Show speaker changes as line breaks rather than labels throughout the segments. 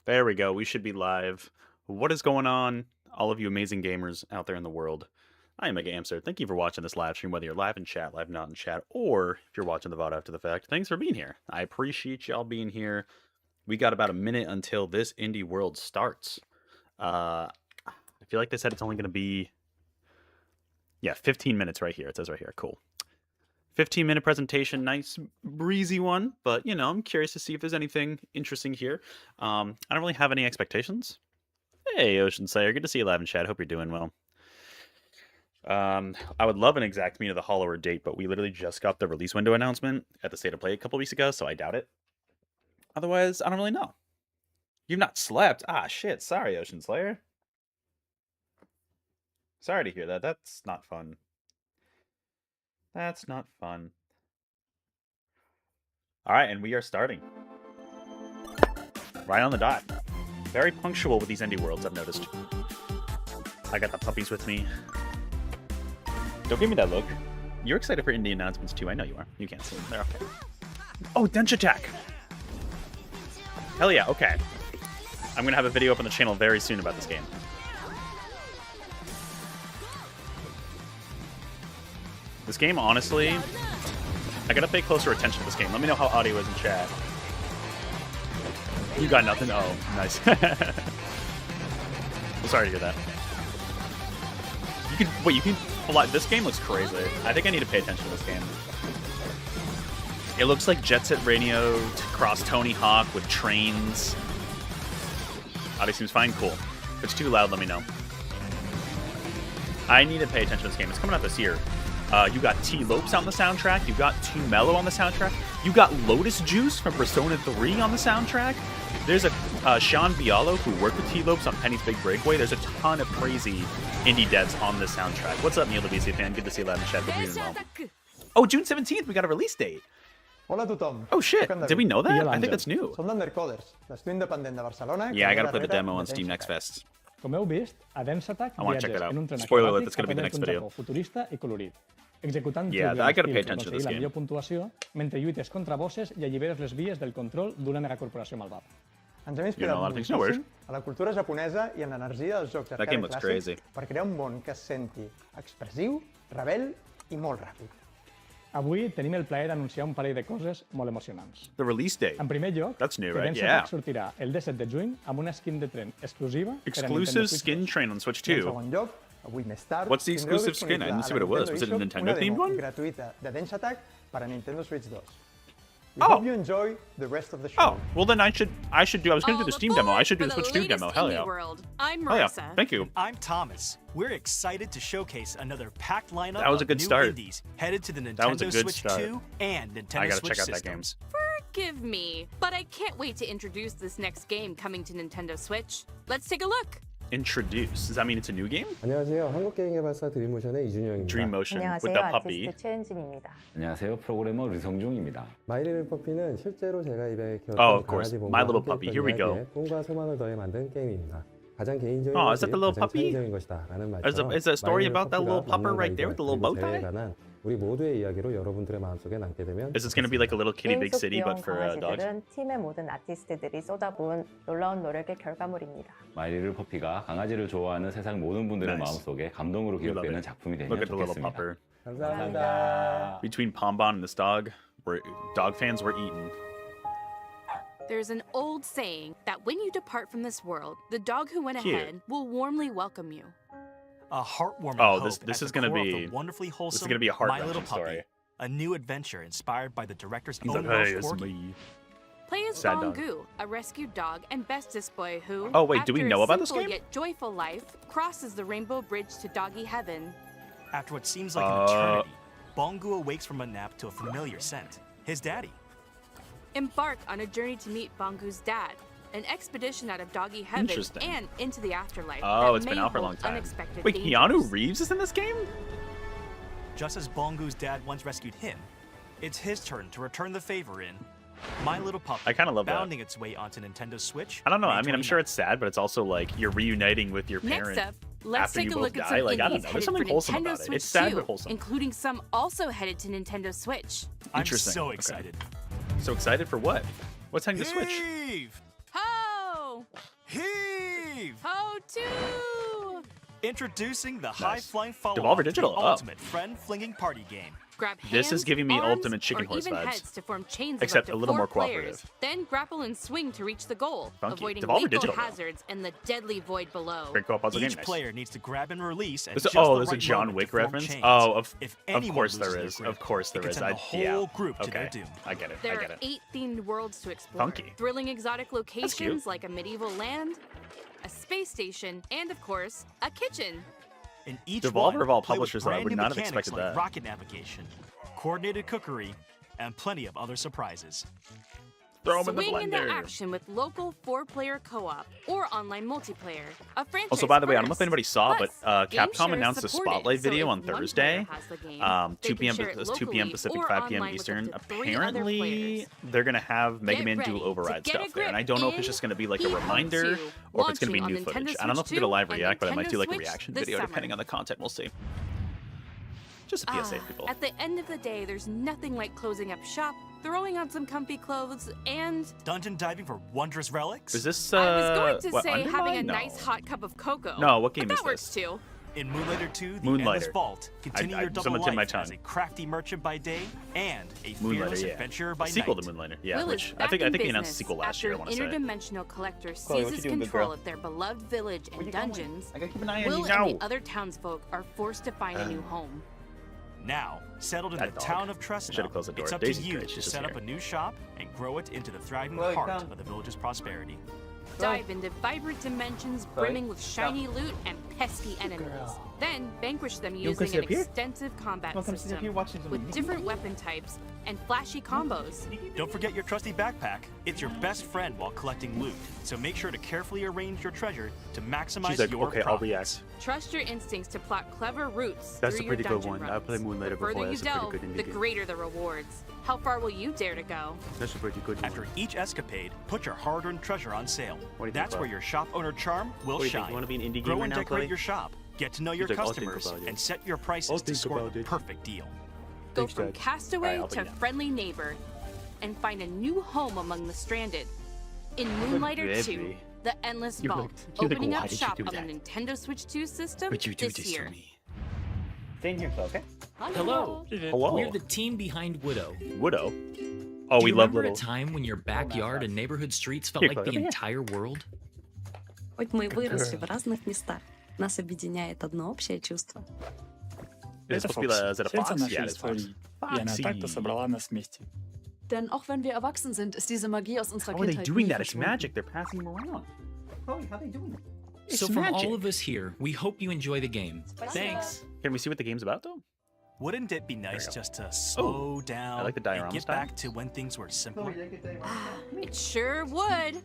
There we go. We should be live. What is going on, all of you amazing gamers out there in the world? I am Mega Amster. Thank you for watching this live stream, whether you're live in chat, live not in chat, or if you're watching the VOD after the fact. Thanks for being here. I appreciate y'all being here. We got about a minute until this indie world starts. I feel like they said it's only going to be, 15 minutes right here. It says right here. Cool. 15-minute presentation, nice breezy one, but I'm curious to see if there's anything interesting here. I don't really have any expectations. Hey, Ocean Slayer, good to see you live in chat. Hope you're doing well. I would love an exact mean of the Hollower date, but we literally just got the release window announcement at the State of Play a couple weeks ago, so I doubt it. Otherwise, I don't really know. You've not slept? Ah, shit. Sorry, Ocean Slayer. Sorry to hear that. That's not fun. That's not fun. All right, and we are starting. Right on the dot. Very punctual with these indie worlds, I've noticed. I got the puppies with me. Don't give me that look. You're excited for indie announcements too. I know you are. You can't see them. They're okay. Oh, Dench Attack! Hell yeah, okay. I'm going to have a video up on the channel very soon about this game. This game, honestly, I gotta pay closer attention to this game. Let me know how audio is in chat. You got nothing? Oh, nice. I'm sorry to hear that. You can fly. This game looks crazy. I think I need to pay attention to this game. It looks like Jet Set Radio cross Tony Hawk with trains. Audio seems fine, cool. If it's too loud, let me know. I need to pay attention to this game. It's coming out this year. You got T-Lopes on the soundtrack. You got Too Mellow on the soundtrack. You got Lotus Juice from Persona 3 on the soundtrack. There's a Sean Bialo who worked with T-Lopes on Penny's Big Breakaway. There's a ton of crazy indie devs on this soundtrack. What's up, Neil the BC fan? Good to see you live in chat. Hope you're doing well. Oh, June 17th, we got a release date.
Hola a tothom.
Oh shit, did we know that? I think that's new.
Som l'Undercoders, l'estudi independent de Barcelona.
Yeah, I gotta play the demo on Steam Next Fest.
Com heu vist, a Dance Attack
I want to check
viatges
that out.
en un tren
Spoiler alert,
acrobàtic
that's gonna be the
a
next
través d'un
video.
Japó futurista i colorit, executant
Yeah,
trucs
I gotta
d'estil
pay
per
attention to
aconseguir
this
la
game.
millor puntuació mentre lluites contra bosses i alliberes les vies del control d'una megacorporació malvada.
Ens hem
You know, a
inspirat
lot of things, no worries.
moltíssim a la cultura japonesa i en l'energia dels jocs
That game
arcade
looks
clàssics
crazy.
per crear un món que es senti expressiu, rebel i molt ràpid.
Avui tenim el plaer d'anunciar un parell de coses molt emocionants.
The release date.
En primer lloc,
That's new,
que
right?
Dance
Yeah.
Attack sortirà el 17 de juny amb una skin de tren exclusiva per a Nintendo
Exclusive
Switch
skin
2.
train on Switch
I en
2.
segon lloc, avui més tard,
What's the
tindreu
exclusive skin? I didn't see what it was. Was it a
disponible
Nintendo-themed
una
one?
demo gratuïta de Dance Attack per a Nintendo Switch 2. We
Oh.
hope you enjoy the rest of the show.
Oh, well then I was gonna do the Steam demo. I should do the Switch 2 demo. Hell yeah.
I'm
Hell yeah.
Marissa.
Thank you.
I'm Thomas. We're excited to showcase another packed lineup
That was a
of
good
new
start.
indies headed to the
That was a
Nintendo
good
Switch
start.
2 and
I
Nintendo
gotta
Switch
check out that game.
systems.
Forgive me, but I can't wait to introduce this next game coming to Nintendo Switch. Let's take a look.
Introduce. Does that mean it's a new game?
안녕하세요. 한국게임개발사 드림모션의 이준영입니다.
Dream Motion with
안녕하세요.
the puppy.
아티스트 최은진입니다.
안녕하세요. 프로그래머 류성중입니다.
마이리를 퍼피는 실제로 제가 입에 키웠던
Oh, of course.
강아지
My
봄과
Little
함께
Puppy.
했던
Here we go.
이야기에 꿈과 소망을 더해 만든 게임입니다. 가장 개인적인
Oh, is
것이
that the little
가장
puppy?
창의적인 것이다라는
Is
말처럼
it a story
마이리를
about that little
퍼피가
pupper right there with the little bow
그리고
tie?
대회에 관한 우리 모두의 이야기로 여러분들의 마음속에 남게 되면
Is this gonna be like a little kitty
게임
big
속
city
귀여운
but for dogs?
강아지들은 팀의 모든 아티스트들이 쏟아부은 놀라운 노력의 결과물입니다.
마이리를 퍼피가 강아지를 좋아하는 세상 모든 분들의
Nice.
마음속에 감동으로
We love
기억되는
it.
작품이 되면
Look at the little
좋겠습니다.
pupper.
감사합니다.
Between Pombon and this dog, dog fans were eaten.
There's an old saying that when you depart from this world, the dog who went
Cute.
ahead will warmly welcome you.
A heartwarming
Oh,
hope
this
at
is
the
gonna
core of
be-
the wonderfully wholesome
gonna be a
My
heart-wrenching
Little Puppy,
story.
a new adventure inspired by the director's
He's
own
like, hey,
Welsh
it's
corgi.
me.
Play as
Sad dog.
Bongu, a rescued dog and bestest boy who,
Oh, wait, do we
after
know
a
about this
simple
game?
yet joyful life, crosses the rainbow bridge to doggy heaven.
After what seems like an eternity, Bongu awakes from a nap to a familiar scent, his daddy.
Embark on a journey to meet Bongu's dad, an expedition out of doggy heaven
Interesting.
and into the afterlife.
Oh,
that
it's been
may
out for a
hold
long time.
unexpected
Wait,
dangers.
Keanu Reeves is in this game?
Just as Bongu's dad once rescued him, it's his turn to return the favor in My Little Puppy,
I kinda love that.
bounding its way onto Nintendo Switch.
I don't know.
May
I mean, I'm sure
29th.
it's sad, but it's also like you're reuniting with your parent.
Next up, let's
after
take
you
a
both
look at
die.
some
Like, I don't
indies
know. There's
headed
something
for
wholesome
Nintendo
about it.
Switch
It's sad
2,
but wholesome.
including some also headed to Nintendo Switch.
I'm
Interesting.
so
Okay.
excited.
So excited for what? What's heading to Switch?
Heave!
Ho!
Heave!
How to
Introducing the high-flying follow-up
Devolver
to the
Digital, oh.
ultimate friend-flinging party game.
grab
This
hands,
is giving me
arms,
ultimate chicken
or
horse
even
vibes.
heads to form chains
Except
of up to
a little
4
more
players.
cooperative.
Then grapple and swing to reach the goal,
Funky.
avoiding
Devolver
lethal
Digital, though.
hazards and the deadly void below.
Great co-op puzzle game.
Each
Nice.
player needs to grab and release at
This-
just
oh,
the
there's a
right
John
moment
Wick
to form
reference?
chains.
Oh, of
anyone
course
loses
there
their
is.
grip,
Of course
it
there
can
is.
send the whole group to their
Okay.
doom.
I get it.
There
I get
are
it.
8 themed worlds to explore.
Funky.
Thrilling exotic
cute.
locations like a medieval land, a space station, and of course, a kitchen.
In each
Devolver
one,
of all
play with
publishers, though, I
brand
would
new
not have
mechanics
expected
like
that.
rocket navigation, coordinated cookery, and plenty of other surprises.
Throw 'em in the
Swing into
blender.
action with local 4-player co-op or online multiplayer. A franchise
Also, by the way, I don't know if
first.
anybody saw,
Plus,
but
Game
Capcom
Share
announced a
supported,
spotlight
so
video
if
on
one player
Thursday,
has the game,
2
they
p.m.
can share it
2 p.m.
locally
Pacific,
or
5 p.m.
online with
Eastern.
up to 3 other
Apparently,
players.
they're gonna have Mega
Get
Man
ready
Duel
to
Override
get a
stuff there, and I
grip
don't know if it's
in
just gonna be like a
Heave
reminder
2,
or if it's gonna be
launching
new
on
footage.
Nintendo
I don't know if
Switch
it's gonna
2
live
and
react, but I might
Nintendo
do like a
Switch
reaction
this
video
summer.
depending on the content. We'll see. Just a PSA, people.
At the end of the day, there's nothing like closing up shop, throwing on some comfy clothes, and
Dungeon diving for wondrous relics?
Is this
I was going to
what,
say having a
Undermine? No.
nice hot cup of cocoa.
No, what game
but
is
that works
this?
too.
In Moonlighter 2, the
Moonlighter.
Endless Vault, continue
I-
your double
someone tip my
life as
tongue.
a crafty merchant by day and a
Moonlighter,
fearless
yeah.
adventurer by
Sequel
night.
to Moonlighter, yeah.
Will
Which
is
I
back
think
in
they announced a
business
sequel last
after
year. I want to
an
say.
interdimensional collector
Chloe, what
seizes
you doing, good
control
girl?
of their beloved village and dungeons.
I gotta keep an eye
Will
on
and
you.
the other townsfolk are forced to find a new home.
Now, settled in
That
the
dog.
town of
Should've
Tresna,
closed the door.
it's up
Daisy's
to you
great,
to
she's just
set up
here.
a new shop and grow it into the thriving
Chloe,
heart
come.
of the village's prosperity.
Dive into vibrant dimensions brimming with shiny loot and pesky enemies. Then vanquish them
You
using
sit
an
up here?
extensive combat
Welcome to sit up here
system
watching some
with
YouTube?
different weapon types and flashy combos.
Don't forget your trusty backpack. It's your best friend while collecting loot, so make sure to carefully arrange your treasure to maximize
She's like,
your
okay, I'll
profits.
react.
Trust your instincts to plot clever routes
That's
through
a pretty
your
good
dungeon
one.
runs.
I played Moonlighter
The further
before.
you
That's a pretty
delve,
good indie
the
game.
greater the rewards. How far will you dare to go?
That's a pretty good
After each escapade, put your hard-earned treasure on sale.
What do you think,
That's
bro?
where your shop owner charm will
What do you think?
shine.
You wanna be an indie
Grow
gamer
and
now,
decorate
Clay?
your shop. Get to know your
He's like, "I'll think
customers
about it."
and set your prices
I'll
to
think
score
about
the
it.
perfect deal.
Go
Thanks,
from
Dad.
castaway
Alright, I'll
to
be down.
friendly neighbor and find a new home among the stranded. In Moonlighter 2,
baby.
The Endless
You
Vault,
look- you look,
opening
"Why
up
did you
shop
do
on the
that?"
Nintendo Switch 2 system
Would you do
this
this
year.
for me?
Stay in here, Chloe, okay?
Hello.
Hello.
We're the team behind Widow.
Widow. Oh,
Do
we
you
love
remember
little.
a time when your backyard and neighborhood streets felt
Here,
like
Chloe,
the
over here.
entire world?
Хоть мы и выросли в разных местах, нас объединяет одно общее чувство.
Is it supposed to be is it a fox? Yeah, it is fox.
И она так-то собрала нас вместе.
Denn auch wenn wir erwachsen sind, ist diese Magie aus unserer
How are they
Kindheit
doing
nie
that? It's
verschwunden.
magic. They're passing them around.
Chloe, how they doing it? It's
So from
magic.
all of us here, we hope you enjoy the game. Thanks.
Can we see what the game's about, though?
Wouldn't it be nice
we go.
just to slow down
I like the
and
diorama
get
style.
back to when things were simpler?
It sure would.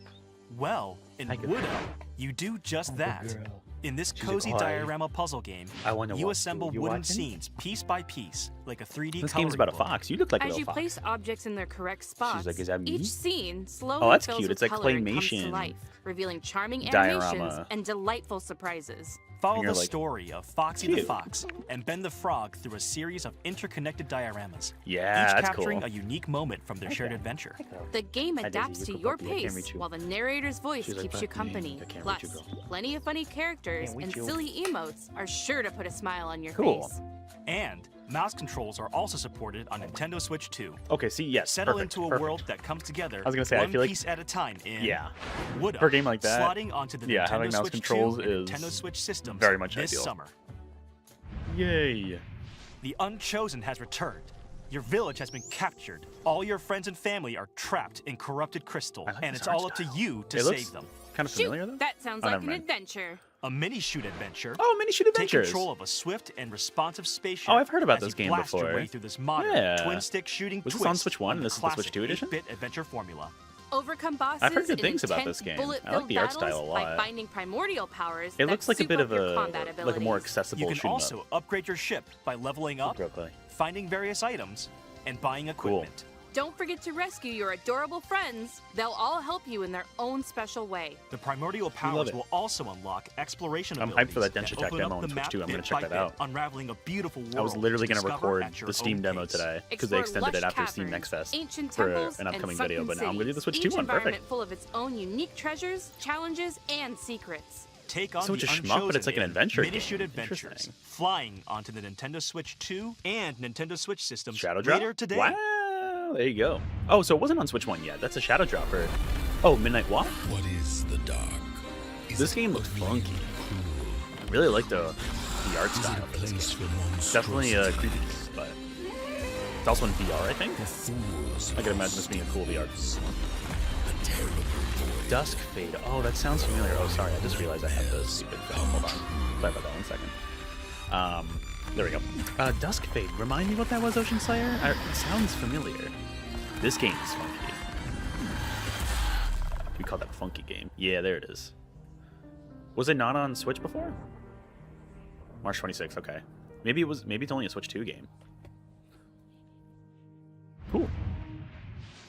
Well, in
Hi, good
Widow,
girl.
you do just that. In this
She's like,
cozy
"Hi.
diorama puzzle game,
I wanna
you
watch
assemble
you. You
wooden
watching?
scenes piece by piece, like a 3D
This
coloring
game's about a
book.
fox. You look like a
As
little
you
fox.
place objects in their correct spots,
like, "Is that me?"
each scene slowly
Oh, that's
fills
cute.
with
It's like
color and comes to
claymation
life, revealing charming
diorama.
animations and delightful surprises.
Follow
And
the
you're like,
story of Foxy the
"Cute."
Fox and Ben the Frog through a series of interconnected dioramas,
Yeah,
each
that's
capturing
cool.
a unique moment from their shared adventure.
The game
Hi, Daisy,
adapts
you
to
good
your
puppy. I can't
pace,
reach you.
while the narrator's voice
She's like,
keeps you
"Fuck me,
company.
I can't
Plus,
reach you, girl."
plenty of funny characters
Can't reach
and
you.
silly emotes are sure to put a smile on your
Cool.
face.
And mouse controls are also supported on Nintendo Switch 2.
Okay, see, yes.
Settle
perfect,
into a
perfect.
world that comes together
I was gonna say, I
one
feel like-
piece at a time in
Yeah.
Widow,
For a game like that,
slotting onto the
yeah,
Nintendo
having mouse
Switch
controls
2 and
is
Nintendo Switch systems
very much
this
ideal.
summer.
Yay.
The Unchosen has returned. Your village has been captured. All your friends and family are trapped in corrupted crystal,
I like
and
this
it's
art
all up to
style.
you to
It looks
save them.
kind of familiar, though?
Shoot, that sounds
Oh,
like
never
an
mind.
adventure.
A mini shoot adventure.
Oh, mini shoot
Take
adventures.
control of a swift and responsive spaceship.
Oh, I've heard about
as
this
you
game
blast your
before.
way through this modern
Yeah.
twin-stick shooting
Was this
twist
on Switch 1 and
the
this is the Switch
classic
2 edition?
8-bit adventure formula.
Overcome bosses
I've heard good
in
things about
intense
this game. I like
bullet-filled
the art
battles
style a
by
lot.
finding primordial powers
It
that
looks like a
soup
bit
up
of
your combat
a like a more
abilities.
accessible
You can
shoot 'em
also
up.
upgrade your ship by leveling up,
Real quick.
finding various items, and buying
Cool.
equipment.
Don't forget to rescue your adorable friends. They'll all help you in their own special way.
The primordial
love
powers
it.
will also unlock exploration
I'm
abilities
hyped for that Densha
that
Tech
open
demo
up
on
the
Switch
map
2. I'm gonna
bit
check
by
that out.
bit, unraveling a beautiful world
I was literally
to
going to
discover
record
at your
the Steam
own
demo
pace.
today because they
Explore
extended it
lush
after Steam Next
caverns,
Fest
ancient
for
temples,
an upcoming
and
video, but now I'm going to do the Switch
cities.
2
Each
one.
environment
Perfect.
full of its own unique treasures, challenges, and secrets.
Take on
So it's
the
a shmup, but it's like an
Unchosen
adventure
in Mini-Shoot
game.
Adventures,
Interesting.
flying onto the Nintendo Switch 2 and Nintendo Switch systems
Shadow Drop?
later today.
Wow, there you go. Oh, so it wasn't on Switch 1 yet. That's a Shadow Drop for... Oh, Midnight Walk?
What is the dark?
This game looks funky. I really like the art style of this game. Definitely creepy, but it's also in VR, I think. I can imagine this being a cool VR. Dusk Fade. Oh, that sounds familiar. Oh, sorry, I just realized I have the stupid thing. Hold on. Sorry about that. 1 second. There we go. Dusk Fade. Remind me what that was, Ocean Slayer? It sounds familiar. This game is funky. We call that a funky game. Yeah, there it is. Was it not on Switch before? March 26th, okay. Maybe it's only a Switch 2 game. Cool.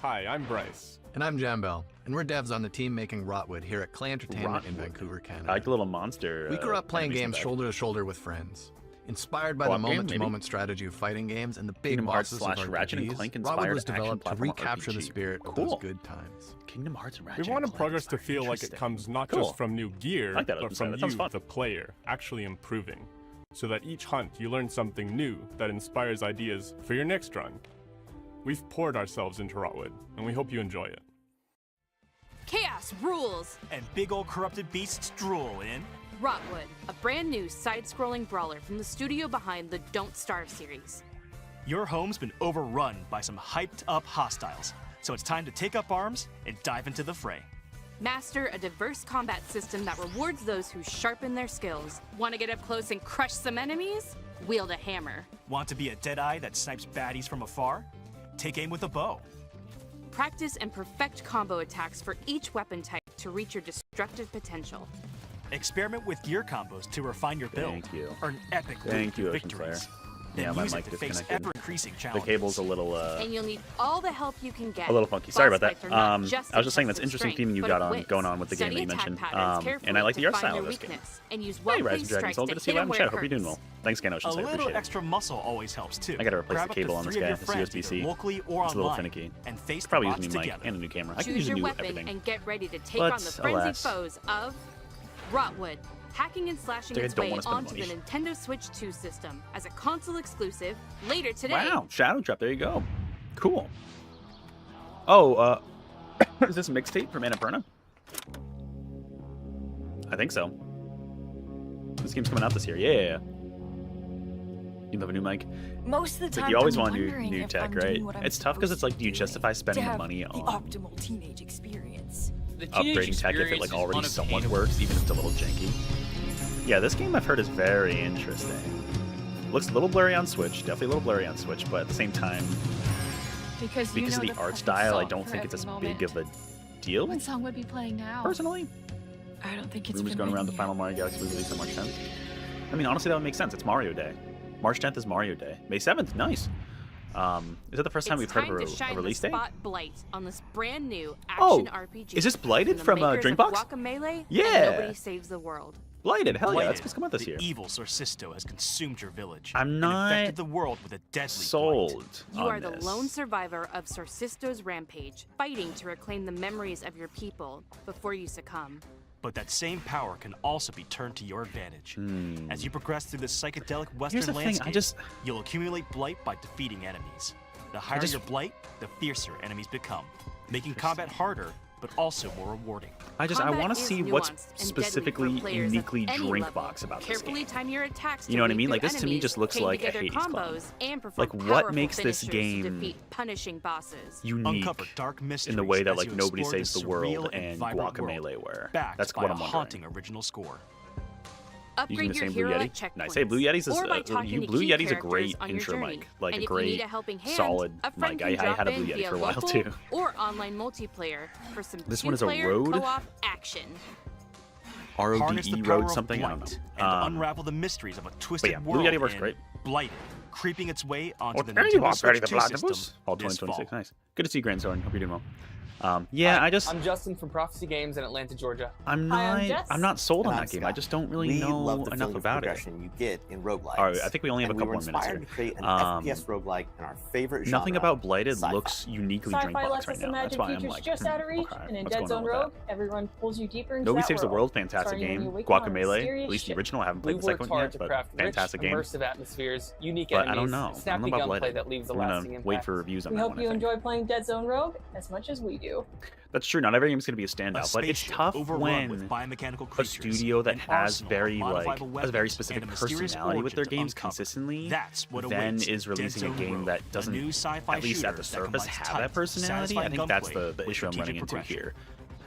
Hi, I'm Bryce. And I'm Jambel, and we're devs on the team making Rotwood here at Clay Entertainment in Vancouver, Canada.
I like the little monster.
We grew up playing
enemies in
games
the back.
shoulder to shoulder with friends. Inspired by
Co-op
the
game,
moment-to-moment strategy of fighting games and the big
Kingdom Hearts
bosses of
/ Ratchet and
RPGs,
Clank
Rotwood
inspired
was
action
developed to
platform
recapture the
RPG.
spirit of
Cool.
those good times.
Kingdom Hearts and Ratchet
We want
and
the
Clank
progress to
inspired.
feel like it
Interesting.
comes not
Cool.
just from new gear,
I like that
but
open
from
side. That sounds
you,
fun.
the player, actually improving. So that each hunt you learn something new that inspires ideas for your next run. We've poured ourselves into Rotwood, and we hope you enjoy it.
Chaos rules!
And big old corrupted beasts drool in.
Rotwood, a brand new side-scrolling brawler from the studio behind the Don't Starve series.
Your home's been overrun by some hyped-up hostiles, so it's time to take up arms and dive into the fray.
Master a diverse combat system that rewards those who sharpen their skills. Want to get up close and crush some enemies? Wield a hammer.
Want to be a Deadeye that snipes baddies from afar? Take aim with a bow.
Practice and perfect combo attacks for each weapon type to reach your destructive potential.
Experiment with gear combos to refine your build.
Thank you.
Earn epic
Thank you, Ocean
victories.
Slayer.
Then
Yeah, my
use
mic
it to face
disconnected.
ever-increasing
The
challenges.
cable's a little
And you'll need all the help you can get.
a little funky. Sorry
Boss
about
fights are
that.
not
I was just saying that's
a test of
interesting
strength,
theme you
but
got
of
on
wits.
going on with the game
Study
that you
attack
mentioned.
patterns carefully
And I like
to
the art
find
style
their
of this game.
weakness, and use
Hey,
well-placed
Rise of Dragon
strikes
Soul,
to
good to see
hit
you live
'em
in
where
chat.
it
Hope you're doing
hurts.
well. Thanks again, Ocean
A
Slayer.
little
Appreciate it.
extra muscle always helps too.
I gotta replace
Grab
the
up to
cable on this
3 of
guy.
your
It's
friends,
USB-C.
either locally or
It's a little
online,
finicky.
and face the
Probably
bots
use a new mic
together.
and a new camera. I can
Choose
use a
your
new
weapon
everything.
and get ready to take
But,
on the frenzied
alas.
foes of Rotwood, hacking and slashing
I
its
don't
way
wanna spend
onto the
money.
Nintendo Switch 2 system as a console exclusive later today.
Wow, Shadow Drop. There you go. Cool. Oh, is this a mixtape from Annapurna? I think so. This game's coming out this year. Yeah. You have a new mic.
Most of the
Like
time,
you always
I'm
want
wondering
new
if
tech,
I'm
right?
doing what I'm
It's tough because it's like, do you justify
to
spending the
have
money
the
on
optimal teenage experience?
upgrading tech if it like already somewhat works, even if it's a little janky? Yeah, this game I've heard is very interesting. Looks a little blurry on Switch, definitely a little blurry on Switch, but at the same time, because of the art style, I don't think it's as big of a deal.
What song would be playing now?
Personally,
I don't think it's
rumors
been
going around the
ringing
final Mario Galaxy release on March 10th. I mean, honestly, that would make sense. It's Mario Day. March 10th is Mario Day. May 7th, nice. Is that the first time we've heard of
It's time
a
to
release
shine
date?
the spotlight on this brand new
Oh,
action RPG.
is this Blighted
the
from
makers of
Drinkbox?
Guacamelee
Yeah.
and Nobody Saves the World.
Blighted, hell yeah,
Blighted,
that's what's coming out this
the
year.
evil Sorcisto has consumed your village.
I'm
and
not
infected the world with a deadly
sold
You
on
are the
this.
lone survivor of Sorcisto's rampage, fighting to reclaim the memories of your people before you succumb.
But that same power can also be turned to your advantage.
Hmm.
As you progress through this psychedelic
Here's
western
the thing,
landscape, you'll accumulate blight by defeating enemies. The higher
just-
your blight, the fiercer enemies become, making combat harder, but also more rewarding.
I
Combat
want to
is
see what's
nuanced and deadly for
specifically
players of
uniquely
any
Drinkbox
level.
about this
Carefully
game.
time your attacks
You know what I
to
mean?
weed
Like,
through
this to me
enemies,
just looks
chain
like a
together
Hades clone.
combos, and perform
Like, what
powerful
makes this
finishers
game
to defeat punishing bosses.
unique
Uncover dark mysteries
in the way that
as
like
you
Nobody
explore
Saves
this
the World
surreal
and
vibrant
Guacamelee
world,
were?
backed
That's
by
what
a
I'm wondering.
haunting original score.
Using
Upgrade
the
your
same Blue
hero
Yeti?
at checkpoints.
Nice. Hey, Blue Yeti's
or by
is
talking to
Blue
key
Yeti's a
characters
great
on your
intro
journey.
mic, like
and
a
if you need
great
a helping hand,
solid
a friend
mic.
can
I
drop
had a
in
Blue Yeti
via
for a while
local
too.
Or online multiplayer for some
This one is a
two-player
Rode?
co-op action.
Harness the
RODE
power
Road
of
something, I don't
blight
know.
and unravel the mysteries of a twisted
yeah,
world
Blue Yeti works
in
great.
Blighted, creeping its way onto
Oh,
the
there you
Nintendo
are,
Switch
Bertie the
2
Platypus.
system
All
this
2026,
fall.
nice. Good to see you, Grand Soren. Hope you're doing well. Yeah,
Hi,
I just
I'm Justin from Prophecy Games in Atlanta, Georgia.
I'm not sold on that game. I just don't really know enough about it.
You get in roguelikes.
All right, I think we only have a couple more minutes here.
To create an FPS roguelike in our favorite genre,
nothing about Blighted
sci-fi.
looks uniquely
Sci-fi
Drinkbox
lets
right
us
now. That's
imagine
why I'm
futures
like,
just out of reach,
okay,
and in
what's
Dead
going on
Zone
with
Rogue, everyone pulls you deeper into
Nobody
that
Saves the
world.
World, fantastic
Starting when you
game.
wake on a
Guacamelee,
mysterious
at least the
ship.
original. I haven't played
We've
the
worked
second one
hard
yet,
to
but
craft
fantastic
rich,
game.
immersive atmospheres, unique
But I
enemies,
don't know. I don't
snappy
know about
gunplay
Blighted.
that leaves a
I'm
lasting
gonna
impact.
wait for reviews on
We
that
hope
one.
you
I think.
enjoy playing Dead Zone Rogue as much as we do.
That's true. Not every game's gonna be a standout, but it's
spaceship
tough
overrun with
when
biomechanical
a
creatures,
studio that
an
has
arsenal
very
of
like
modifiable
a very
weapons,
specific
and a mysterious
personality with their
origin to
games
uncover.
consistently,
That's what
then
awaits
is releasing a
Dead Zone
game
Rogue,
that
a
doesn't,
new sci-fi
at least at the
shooter that
surface,
combines
have that
tight,
personality. I
satisfying
think that's
gunplay
the
with
issue I'm running
strategic
into
progression.
here.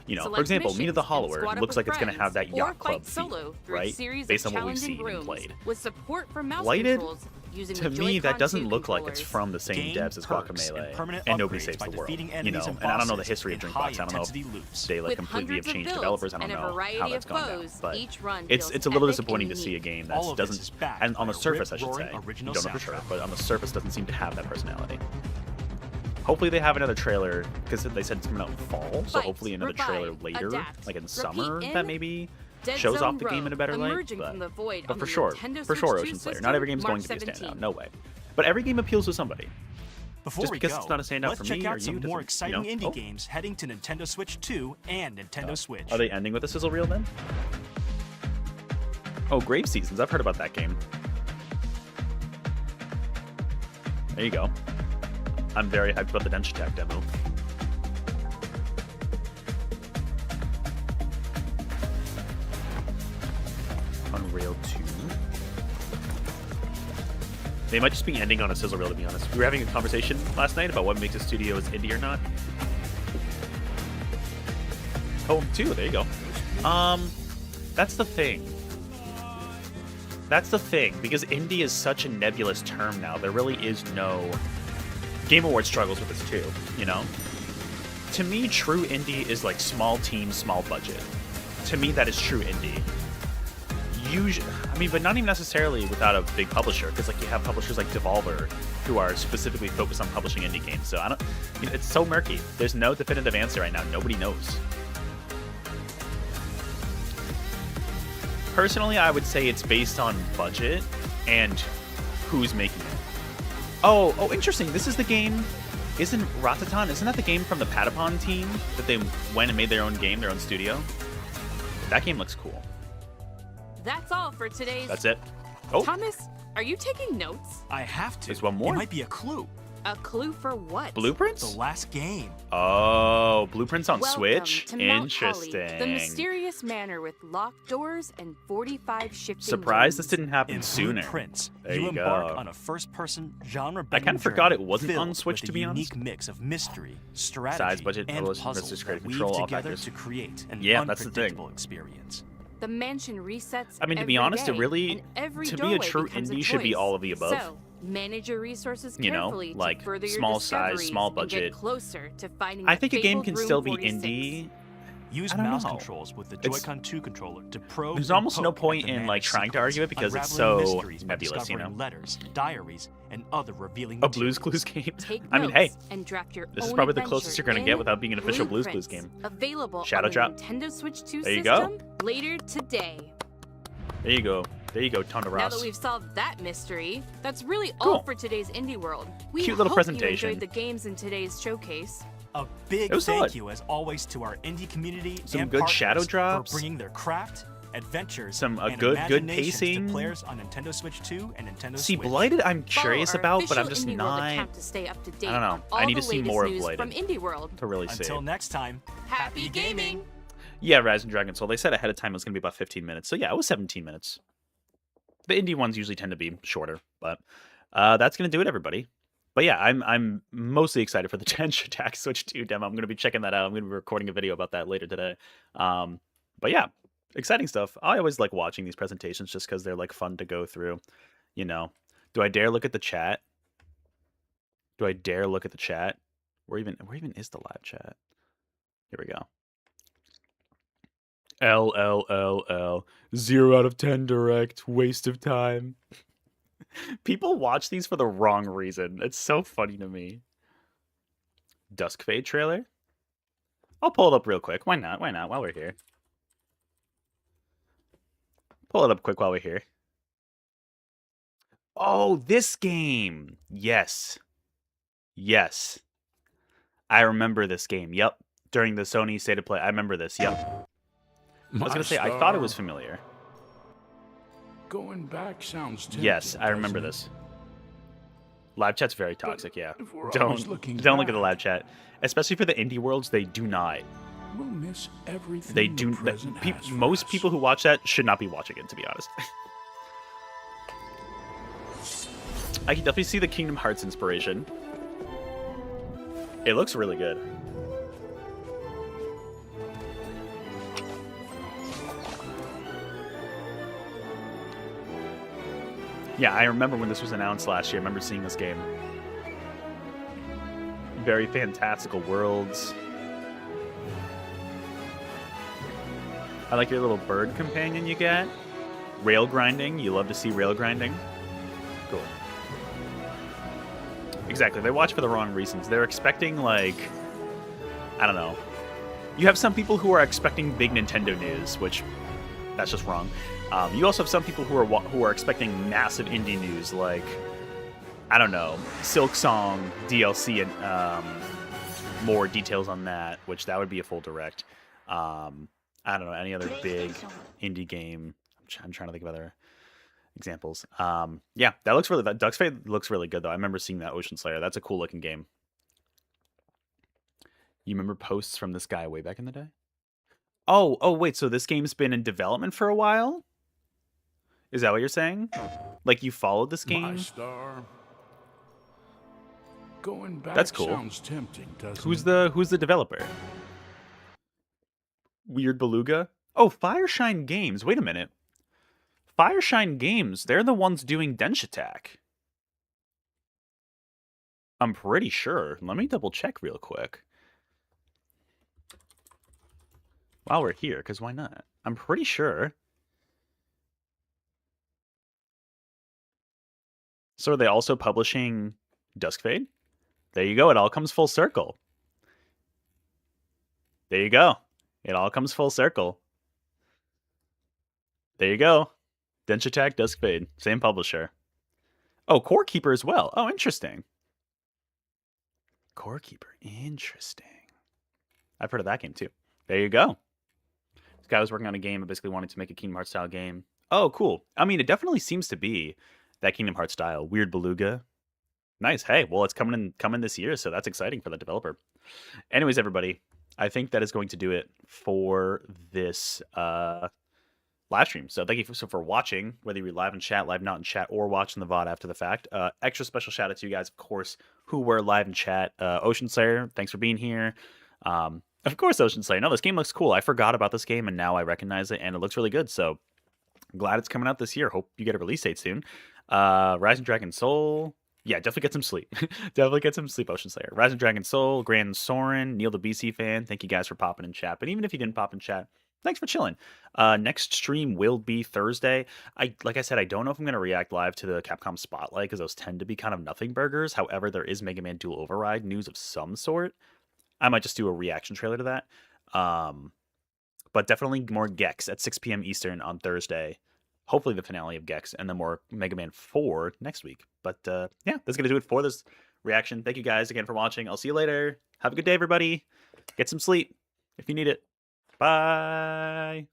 You know, for
Select
example, Meet of the
missions and
Hollower
squad up
looks
with
like it's going to have that
friends, or
yacht club
fight solo
feel,
through a
right?
series
Based
of
on what we've
challenging
seen and
rooms
played.
with support for mouse
Blighted,
controls using
to
the
me, that
Joy-Con
doesn't
2
look like it's
controllers.
from the same
Gain
devs as
perks
Guacamelee,
permanent
and Nobody
upgrades
Saves
by
the World.
defeating
You
enemies
know,
and
and I don't know the
bosses
history of
in
Drinkbox. I don't know
high-intensity
if
loops.
they like
With
completely have
hundreds of
changed
builds
developers. I don't
and a
know
variety
how that's
of
gone down,
foes,
but
each run
it's
feels
a little
epic
disappointing to
and
see a
unique.
game
All
that
of this is
doesn't,
backed
and on
by
the
a
surface, I should
rip-roaring
say,
original
don't know for sure,
soundtrack.
but on the surface doesn't seem to have that personality. Hopefully they have another trailer, because they said it's coming out in fall, so
Fight,
hopefully another
revive,
trailer later,
adapt,
like in
repeat
summer,
in
that maybe
Dead
shows
Zone
off the game in a
Rogue,
better light.
emerging from the void
But
on
for
the
sure,
Nintendo
for
Switch
sure,
2
Ocean Slayer. Not
system,
every game's going
March
to be a
17th.
standout, no way. But every game appeals to somebody.
Before
Just
we
because
go,
it's not a standout
let's
for
check
me or
out some
you
more
doesn't, you know?
exciting indie
Oh.
games heading to Nintendo Switch 2 and Nintendo Switch.
Are they ending with a sizzle reel then? Oh, Grave Seasons. I've heard about that game. There you go. I'm very hyped about the Dench Attack demo. Unreal 2. They might just be ending on a sizzle reel, to be honest. We were having a conversation last night about what makes a studio as indie or not. Home 2, there you go. That's the thing. That's the thing, because indie is such a nebulous term now. There really is no... Game Awards struggles with this too, you know? To me, true indie is like small team, small budget. To me, that is true indie. Usually, I mean, but not even necessarily without a big publisher, because like you have publishers like Devolver who are specifically focused on publishing indie games. So I don't, you know, it's so murky. There's no definitive answer right now. Nobody knows. Personally, I would say it's based on budget and who's making it. Oh, interesting. This is the game. Isn't Ratatan? Isn't that the game from the Patapon team that they went and made their own game, their own studio? That game looks cool.
That's all for today's...
That's it. Oh,
Thomas, are you taking notes?
I have to.
There's one more.
It might be a clue.
A clue for what?
Blueprints?
The last game.
Oh, Blueprints on
Welcome
Switch?
to Mount
Interesting.
Holly, the mysterious manor with locked doors and 45 shifting
Surprised this
rooms.
didn't happen
In
sooner.
Blueprints,
There
you
you
embark
go.
on a first-person genre.
I kind of forgot it wasn't on Switch, to be
honest.
honest.
Unique mix of mystery, strategy,
Size, budget,
and
publishing,
puzzles
versus
that
creative
weave
control, all
together
factors.
to create an
Yeah, that's the thing.
unpredictable experience.
The mansion resets
I mean, to be
every
honest, it
day,
really,
and every
to be a
doorway
true
becomes
indie, should be
choice.
all of the above.
So, manage your resources
You know,
carefully
like,
to further your
small size,
discoveries
small
and
budget.
get closer to finding
I
the
think a game
fabled
can
room
still be
46.
indie.
Use
I don't
mouse
know.
controls with the
It's-
Joy-Con 2 controller to probe.
There's
and
almost no
poke at
point
the
in
manic
like trying to
secrets,
argue it because it's
unraveling
so
mysteries by
nebulous, you know.
discovering letters, diaries, and other revealing
A Blue's
materials.
Clues game.
Take
I mean, hey,
notes and draft your
this is
own
probably the
adventure
closest you're going to get
in
without being an official Blue's Clues
Blueprints.
game.
Available
Shadow
on
Drop.
the Nintendo Switch 2
There you
system
go.
later today.
There you go. There you go, Tonda
Now
Ross.
that we've solved that mystery, that's really
Cool.
all for today's Indie World. We
Cute little
hope
presentation.
you enjoyed the games in today's showcase.
A big
It was
thank
solid.
you, as always, to our indie community
Some
and
good
partners
shadow drops.
for bringing their craft, adventures,
Some,
and
good
imaginations
pacing.
to players on Nintendo Switch 2 and Nintendo
See,
Switch.
Blighted I'm
Follow
curious
our
about, but I'm
official
just
Indie World
not
account to stay up to date
I don't know.
on all
I need
the
to see
latest
more of
news
Blighted
from Indie World.
to really see.
Until next time,
Happy gaming!
Yeah, Rise and Dragon Soul. They said ahead of time it was going to be about 15 minutes. So yeah, it was 17 minutes. The indie ones usually tend to be shorter, but that's going to do it, everybody. But yeah, I'm mostly excited for the Dench Attack Switch 2 demo. I'm going to be checking that out. I'm going to be recording a video about that later today. But yeah, exciting stuff. I always like watching these presentations just because they're like fun to go through. You know, do I dare look at the chat? Do I dare look at the chat? Where even is the live chat? Here we go. LLLL. 0 out of 10 direct. Waste of time. People watch these for the wrong reason. It's so funny to me. Duskfade trailer? I'll pull it up real quick. Why not? Why not? While we're here. Pull it up quick while we're here. Oh, this game. Yes. Yes. I remember this game. Yep. During the Sony State of Play. I remember this. Yep. I was going to say, I thought it was familiar.
Going back sounds tempting,
Yes, I remember
doesn't
this. Live chat's very toxic, yeah.
we're
Don't
always looking
look at the
back.
live chat. Especially for the indie worlds, they do not.
We'll miss everything
They
the
do.
present has for
Most
us.
people who watch that should not be watching it, to be honest. I can definitely see the Kingdom Hearts inspiration. It looks really good. Yeah, I remember when this was announced last year. I remember seeing this game. Very fantastical worlds. I like your little bird companion you get. Rail grinding. You love to see rail grinding. Cool. Exactly. They watch for the wrong reasons. They're expecting, like, I don't know. You have some people who are expecting big Nintendo news, which that's just wrong. You also have some people who are expecting massive indie news, like, I don't know, Silk Song DLC and more details on that, which that would be a full direct. I don't know, any other big indie game. I'm trying to think of other examples. Yeah, that looks really. That Duskfade looks really good though. I remember seeing that Ocean Slayer. That's a cool looking game. You remember posts from this guy way back in the day? Oh, wait. So this game's been in development for a while? Is that what you're saying? Like you followed this game?
My star. Going back
That's cool.
sounds tempting, doesn't
Who's
it?
the developer? Weird Beluga? Oh, Fireshine Games. Wait a minute. Fireshine Games, they're the ones doing Dench Attack. I'm pretty sure. Let me double check real quick. While we're here, because why not? I'm pretty sure. So are they also publishing Duskfade? There you go. It all comes full circle. There you go. It all comes full circle. There you go. Dench Attack, Duskfade. Same publisher. Oh, Core Keeper as well. Oh, interesting. Core Keeper. Interesting. I've heard of that game too. There you go. This guy was working on a game and basically wanted to make a Kingdom Hearts style game. Oh, cool. I mean, it definitely seems to be that Kingdom Hearts style. Weird Beluga. Nice. Hey, well, it's coming this year, so that's exciting for the developer. Anyways, everybody, I think that is going to do it for this live stream. So thank you for watching, whether you're live in chat, live not in chat, or watching the VOD after the fact. Extra special shout out to you guys, of course, who were live in chat. Ocean Slayer, thanks for being here. Of course, Ocean Slayer. No, this game looks cool. I forgot about this game, and now I recognize it, and it looks really good. So I'm glad it's coming out this year. Hope you get a release date soon. Rising Dragon Soul. Yeah, definitely get some sleep. Definitely get some sleep, Ocean Slayer. Rising Dragon Soul, Grand Soren, Neil the BC fan. Thank you guys for popping in chat. But even if you didn't pop in chat, thanks for chilling. Next stream will be Thursday. Like I said, I don't know if I'm going to react live to the Capcom Spotlight because those tend to be kind of nothing burgers. However, there is Mega Man Dual Override news of some sort. I might just do a reaction trailer to that. But definitely more Gex at 6 p.m. Eastern on Thursday. Hopefully the finale of Gex, and then more Mega Man 4 next week. But yeah, that's going to do it for this reaction. Thank you guys again for watching. I'll see you later. Have a good day, everybody. Get some sleep if you need it. Bye.